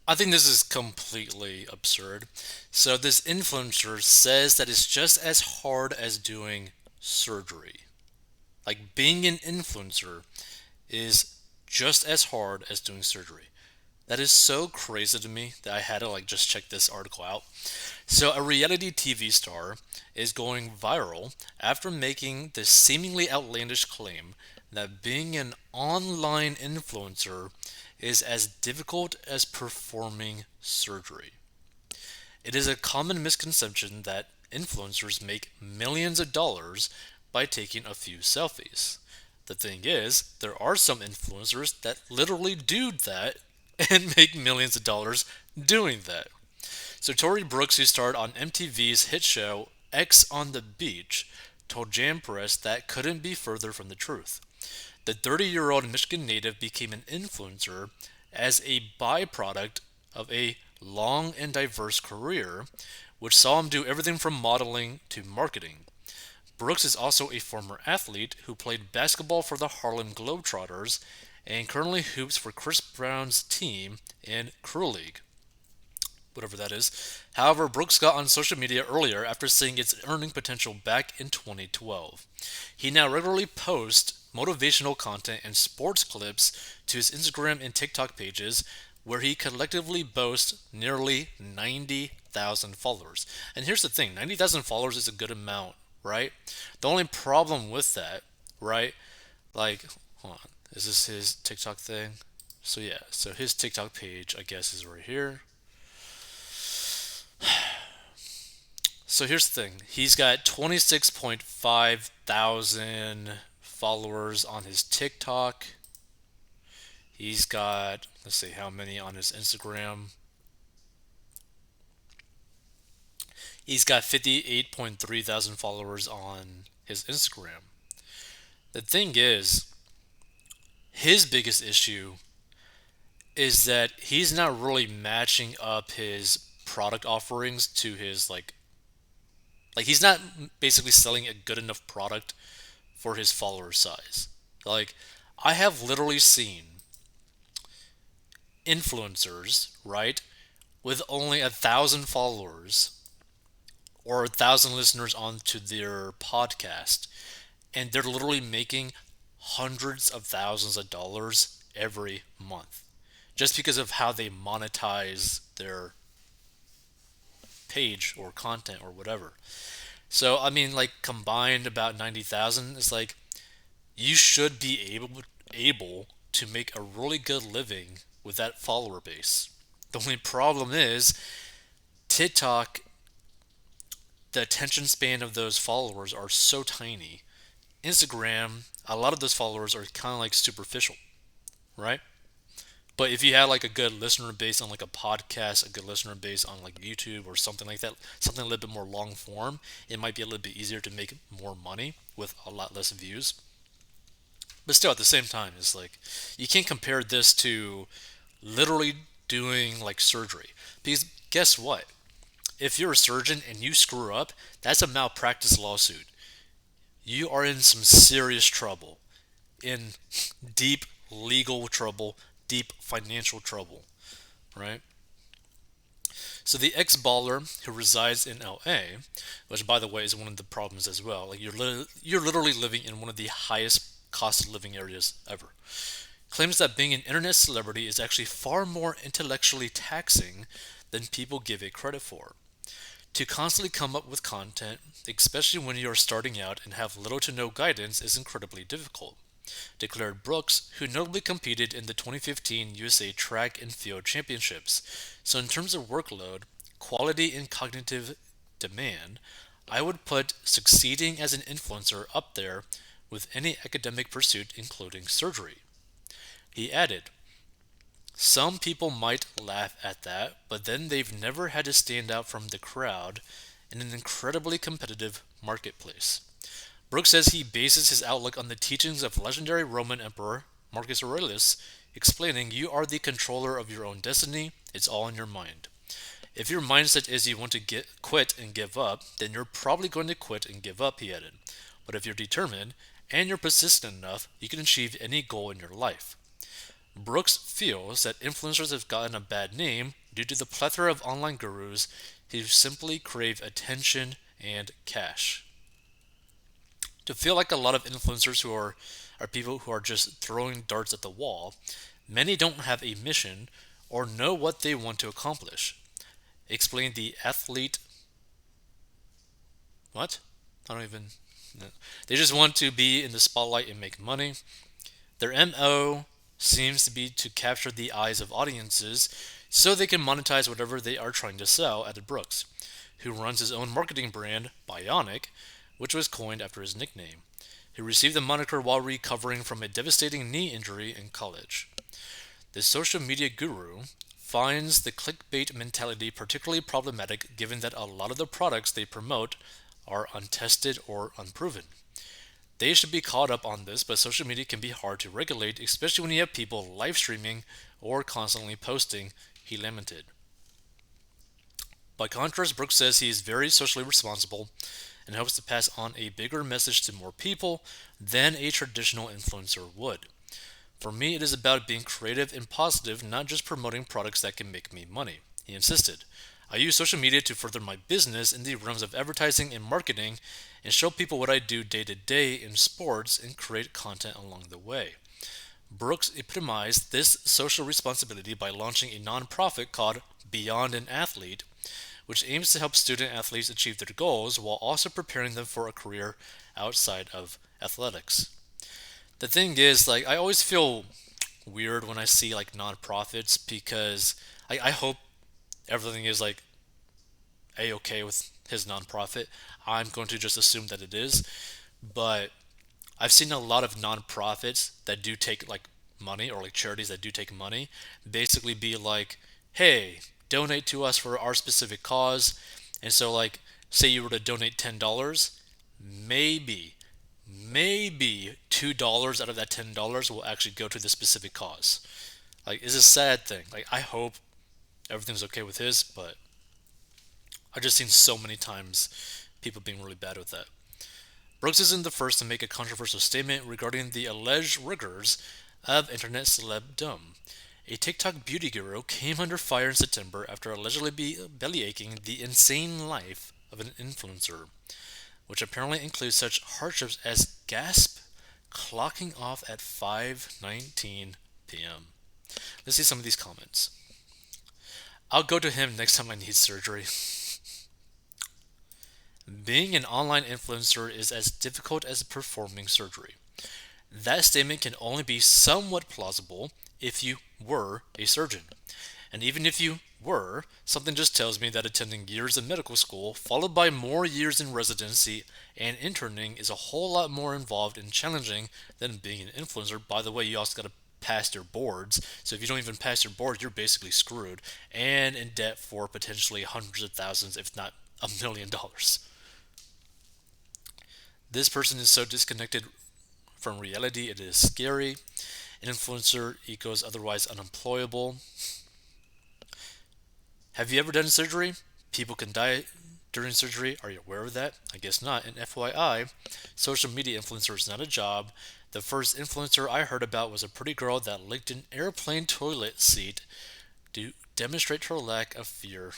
I think this is completely absurd. So this influencer says that it's just as hard as doing surgery. Like being an influencer is just as hard as doing surgery. That is so crazy to me that I had to like just check this article out. So a reality TV star is going viral after making this seemingly outlandish claim that being an online influencer is as difficult as performing surgery. It is a common misconception that influencers make millions of dollars by taking a few selfies. The thing is, there are some influencers that literally do that and make millions of dollars doing that. So Tory Brooks, who starred on MTV's hit show X on the Beach, told Jam Press that couldn't be further from the truth. The 30-year-old Michigan native became an influencer as a byproduct of a long and diverse career, which saw him do everything from modeling to marketing. Brooks is also a former athlete who played basketball for the Harlem Globetrotters and currently hoops for Chris Brown's team in Crew League, whatever that is. However, Brooks got on social media earlier after seeing its earning potential back in 2012. He now regularly posts motivational content and sports clips to his Instagram and TikTok pages, where he collectively boasts nearly 90,000 followers. And here's the thing, 90,000 followers is a good amount, right? The only problem with that, right? Like, hold on, is this his TikTok thing? So, yeah, so his TikTok page, I guess, is right here. So here's the thing. He's got 26.5 thousand followers on his TikTok. He's got, let's see how many on his Instagram. He's got 58.3 thousand followers on his Instagram. The thing is, his biggest issue is that he's not really matching up his product offerings to his like he's not basically selling a good enough product for his follower size. Like, I have literally seen influencers, right, with only 1,000 followers or 1,000 listeners onto their podcast, and they're literally making hundreds of thousands of dollars every month just because of how they monetize their page or content or whatever. So, I mean, like, combined about 90,000 is like you should be able to make a really good living with that follower base. The only problem is TikTok, the attention span of those followers are so tiny. Instagram, a lot of those followers are kind of like superficial, right? But if you had like a good listener base on like a podcast, a good listener base on like YouTube or something like that, something a little bit more long form, it might be a little bit easier to make more money with a lot less views. But still, at the same time, it's like you can't compare this to literally doing like surgery. Because guess what? If you're a surgeon and you screw up, that's a malpractice lawsuit. You are in some serious trouble, in deep legal trouble, deep financial trouble, right? So the ex-baller who resides in LA, which by the way is one of the problems as well, like you're literally living in one of the highest cost of living areas ever, claims that being an internet celebrity is actually far more intellectually taxing than people give it credit for. To constantly come up with content, especially when you are starting out and have little to no guidance, is incredibly difficult, declared Brooks, who notably competed in the 2015 USA Track and Field Championships. So, in terms of workload, quality, and cognitive demand, I would put succeeding as an influencer up there with any academic pursuit, including surgery. He added, some people might laugh at that, but then they've never had to stand out from the crowd in an incredibly competitive marketplace. Brooks says he bases his outlook on the teachings of legendary Roman Emperor Marcus Aurelius, explaining you are the controller of your own destiny, it's all in your mind. If your mindset is you want to quit and give up, then you're probably going to quit and give up, he added. But if you're determined and you're persistent enough, you can achieve any goal in your life. Brooks feels that influencers have gotten a bad name due to the plethora of online gurus who simply crave attention and cash. To feel like a lot of influencers are people who are just throwing darts at the wall, many don't have a mission or know what they want to accomplish. Explain the athlete. What? I don't even. No. They just want to be in the spotlight and make money. Their MO seems to be to capture the eyes of audiences so they can monetize whatever they are trying to sell, added Brooks, who runs his own marketing brand, Bionic, which was coined after his nickname. He received the moniker while recovering from a devastating knee injury in college. The social media guru finds the clickbait mentality particularly problematic given that a lot of the products they promote are untested or unproven. They should be caught up on this, but social media can be hard to regulate, especially when you have people live streaming or constantly posting, he lamented. By contrast, Brooks says he is very socially responsible and hopes to pass on a bigger message to more people than a traditional influencer would. For me, it is about being creative and positive, not just promoting products that can make me money, he insisted. I use social media to further my business in the realms of advertising and marketing and show people what I do day to day in sports and create content along the way. Brooks epitomized this social responsibility by launching a nonprofit called Beyond an Athlete, which aims to help student athletes achieve their goals while also preparing them for a career outside of athletics. The thing is, like, I always feel weird when I see like nonprofits because I hope everything is like a okay with his nonprofit. I'm going to just assume that it is, but I've seen a lot of nonprofits that do take like money or like charities that do take money basically be like, hey, donate to us for our specific cause. And so, like, say you were to donate $10, maybe, maybe $2 out of that $10 will actually go to the specific cause. Like, it's a sad thing. Like, I hope everything's okay with his, but I've just seen so many times people being really bad with that. Brooks isn't the first to make a controversial statement regarding the alleged rigors of internet celebdom. A TikTok beauty guru came under fire in September after allegedly bellyaching the insane life of an influencer, which apparently includes such hardships as gasp clocking off at 5:19 p.m. Let's see some of these comments. I'll go to him next time I need surgery. Being an online influencer is as difficult as performing surgery. That statement can only be somewhat plausible if you were a surgeon. And even if you were, something just tells me that attending years of medical school, followed by more years in residency and interning, is a whole lot more involved and challenging than being an influencer. By the way, you also got to pass your boards. So if you don't even pass your boards, you're basically screwed and in debt for potentially hundreds of thousands, if not $1 million. This person is so disconnected from reality, it is scary. An influencer equals otherwise unemployable. Have you ever done surgery? People can die during surgery. Are you aware of that? I guess not. And FYI, social media influencer is not a job. The first influencer I heard about was a pretty girl that licked an airplane toilet seat to demonstrate her lack of fear.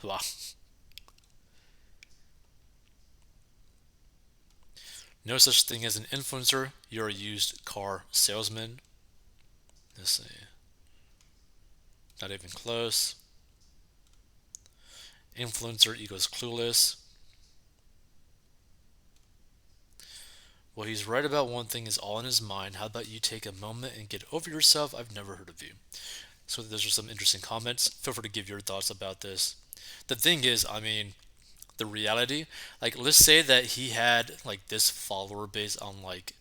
Wow. No such thing as an influencer. You're a used car salesman. Let's see. Not even close. Influencer equals clueless. Well, he's right about one thing is all in his mind. How about you take a moment and get over yourself? I've never heard of you. So those are some interesting comments. Feel free to give your thoughts about this. The thing is, I mean, the reality, like let's say that he had like this follower base on like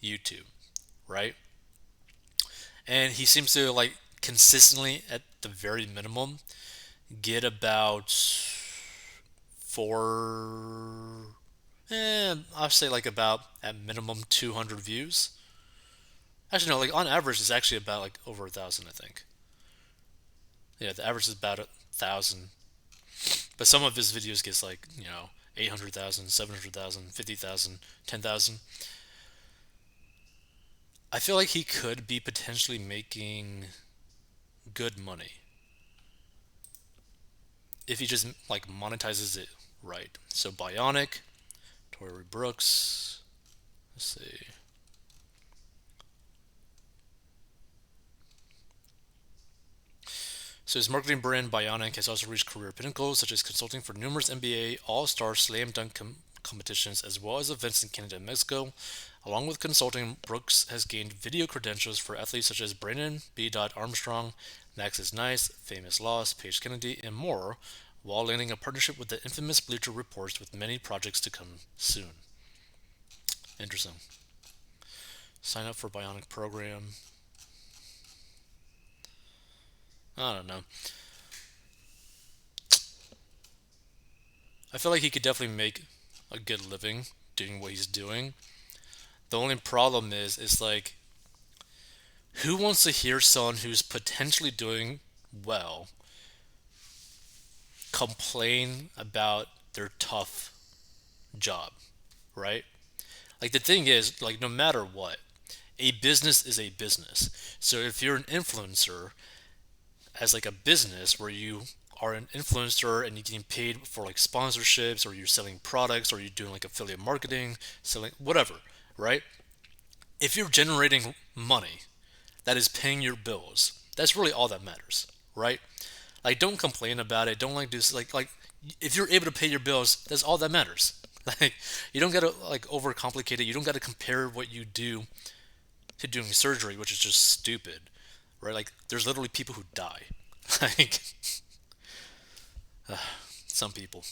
YouTube, right? And he seems to like consistently at the very minimum get about four I'll say like about at minimum 200 views. Actually, no, like on average, it's actually about like over 1,000, I think. Yeah, the average is about 1,000. But some of his videos gets like 800,000, 700,000, 50,000, 10,000. I feel like he could be potentially making good money if he just like monetizes it right. So Bionic, Tory Brooks. Let's see. So his marketing brand Bionic has also reached career pinnacles, such as consulting for numerous NBA All-Star Slam Dunk competitions, as well as events in Canada and Mexico. Along with consulting, Brooks has gained video credentials for athletes such as Brandon B. Armstrong, Max is Nice, Famous Loss, Paige Kennedy, and more, while landing a partnership with the infamous Bleacher Reports with many projects to come soon. Interesting. Sign up for Bionic program. I don't know. I feel like he could definitely make a good living doing what he's doing. The only problem is like, who wants to hear someone who's potentially doing well complain about their tough job, right? Like the thing is, like no matter what, a business is a business. So if you're an influencer as like a business where you are an influencer and you're getting paid for like sponsorships or you're selling products or you're doing like affiliate marketing, selling whatever, right? If you're generating money that is paying your bills, that's really all that matters, right? Like don't complain about it. Don't like do like if you're able to pay your bills, that's all that matters. Like you don't gotta like overcomplicate it. You don't gotta compare what you do to doing surgery, which is just stupid, right? Like there's literally people who die. Like some people.